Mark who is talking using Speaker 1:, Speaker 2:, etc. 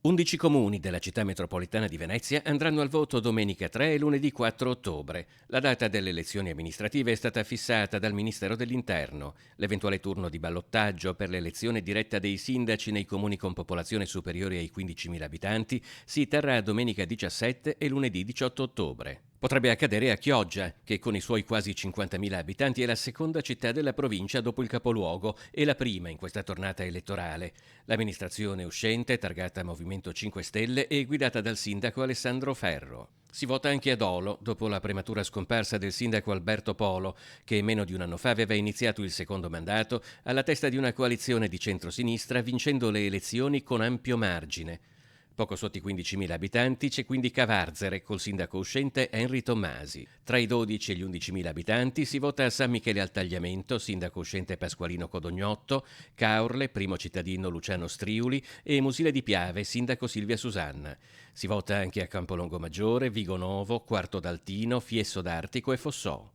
Speaker 1: 11 comuni della città metropolitana di Venezia andranno al voto domenica 3 e lunedì 4 ottobre. La data delle elezioni amministrative è stata fissata dal Ministero dell'Interno. L'eventuale turno di ballottaggio per l'elezione diretta dei sindaci nei comuni con popolazione superiore ai 15.000 abitanti si terrà domenica 17 e lunedì 18 ottobre. Potrebbe accadere a Chioggia, che con i suoi quasi 50.000 abitanti è la seconda città della provincia dopo il capoluogo e la prima in questa tornata elettorale. L'amministrazione uscente, targata Movimento 5 Stelle, è guidata dal sindaco Alessandro Ferro. Si vota anche ad Olo, dopo la prematura scomparsa del sindaco Alberto Polo, che meno di un anno fa aveva iniziato il secondo mandato alla testa di una coalizione di centrosinistra, vincendo le elezioni con ampio margine. Poco sotto i 15.000 abitanti c'è quindi Cavarzere col sindaco uscente Henry Tommasi. Tra i 12 e gli 11.000 abitanti si vota a San Michele al Tagliamento, sindaco uscente Pasqualino Codognotto, Caorle, primo cittadino Luciano Striuli e Musile di Piave, sindaco Silvia Susanna. Si vota anche a Campolongo Maggiore, Vigo Novo, Quarto d'Altino, Fiesso d'Artico e Fossò.